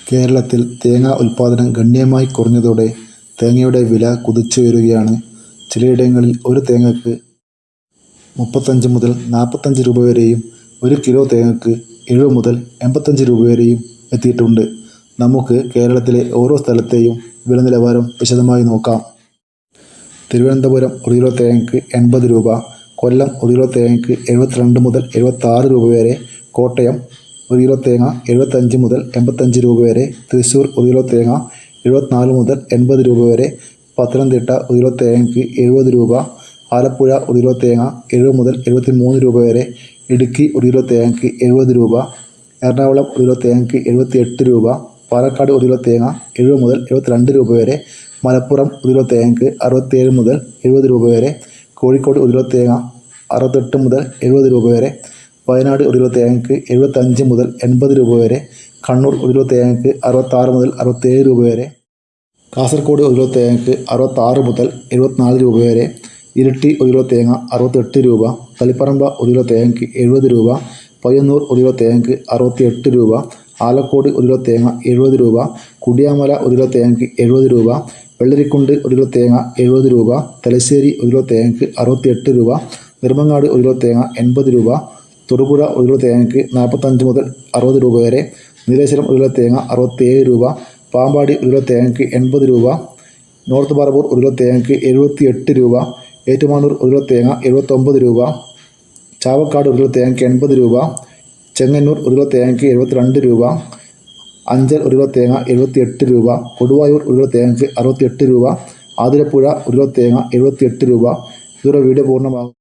കേരളത്തിൽ തേങ്ങാ ഉൽപ്പാദനം ഗണ്യമായി കുറഞ്ഞതോടെ തേങ്ങയുടെ വില കുതിച്ചുയരുകയാണ്. ചിലയിടങ്ങളിൽ ഒരു തേങ്ങയ്ക്ക് 35 മുതൽ 45 രൂപ വരെയും 1 കിലോ തേങ്ങയ്ക്ക് 70 മുതൽ 85 രൂപ വരെയും എത്തിയിട്ടുണ്ട്. നമുക്ക് കേരളത്തിലെ ഓരോ സ്ഥലത്തെയും വില നിലവാരം വിശദമായി നോക്കാം. തിരുവനന്തപുരം 1 കിലോ തേങ്ങയ്ക്ക് 80 രൂപ, കൊല്ലം 1 കിലോ തേങ്ങയ്ക്ക് 72 മുതൽ 76 രൂപ വരെ, കോട്ടയം 1 കിലോ തേങ്ങ 75 മുതൽ 85 രൂപ വരെ, തൃശ്ശൂർ 1 കിലോ തേങ്ങ 74 മുതൽ 80 രൂപ വരെ, പത്തനംതിട്ട 1 കിലോ തേങ്ങയ്ക്ക് 70 രൂപ, ആലപ്പുഴ 1 കിലോ തേങ്ങ 70 മുതൽ 73 രൂപ വരെ, ഇടുക്കി 1 കിലോ തേങ്ങയ്ക്ക് 70 രൂപ, എറണാകുളം 1 കിലോ തേങ്ങയ്ക്ക് 78 രൂപ, പാലക്കാട് 1 കിലോ തേങ്ങ 70 മുതൽ 72 രൂപ വരെ, മലപ്പുറം 1 കിലോ തേങ്ങയ്ക്ക് 67 മുതൽ 70 രൂപ വരെ, കോഴിക്കോട് 1 കിലോ തേങ്ങ 68 മുതൽ 70 രൂപ വരെ, വയനാട് 1 കിലോ തേങ്ങയ്ക്ക് 75 മുതൽ 80 രൂപ വരെ, കണ്ണൂർ 1 കിലോ തേങ്ങയ്ക്ക് 66 മുതൽ 67 രൂപ വരെ, കാസർഗോഡ് 1 കിലോ തേങ്ങയ്ക്ക് 66 മുതൽ 74 രൂപ വരെ, ഇരിട്ടി 1 കിലോ തേങ്ങ 68 രൂപ, തളിപ്പറമ്പ 1 കിലോ തേങ്ങയ്ക്ക് 70 രൂപ, പയ്യന്നൂർ 1 കിലോ തേങ്ങയ്ക്ക് 68 രൂപ, ആലക്കോട് 1 കിലോ തേങ്ങ 70 രൂപ, കുടിയാമല 1 കിലോ തേങ്ങയ്ക്ക് 70 രൂപ, വെള്ളരിക്കുണ്ട് 1 കിലോ തേങ്ങ 70 രൂപ, തലശ്ശേരി 1 കിലോ തേങ്ങയ്ക്ക് 68 രൂപ, നെടുമങ്ങാട് 1 കിലോ തേങ്ങ 80 രൂപ, തൊടുപുഴ 1 കിലോ തേങ്ങയ്ക്ക് 45 മുതൽ 60 രൂപ വരെ, നീലേശ്വരം 1 കിലോ തേങ്ങ 67 രൂപ, പാമ്പാടി 1 കിലോ തേങ്ങയ്ക്ക് 80 രൂപ, നോർത്ത് പറവൂർ 1 കിലോ തേങ്ങയ്ക്ക് 78 രൂപ, ഏറ്റുമാനൂർ 1 കിലോ തേങ്ങ 79 രൂപ, ചാവക്കാട് 1 കിലോ തേങ്ങയ്ക്ക് 80 രൂപ, ചെങ്ങന്നൂർ 1 കിലോ തേങ്ങയ്ക്ക് 72 രൂപ, അഞ്ചൽ 1 കിലോ തേങ്ങ 78 രൂപ, കൊടുവായൂർ 1 കിലോ തേങ്ങയ്ക്ക് 68 രൂപ, ആതിരപ്പുഴ 1 കിലോ തേങ്ങ 78 രൂപ. ഇതോടെ വീഡിയോ പൂർണ്ണമാകും.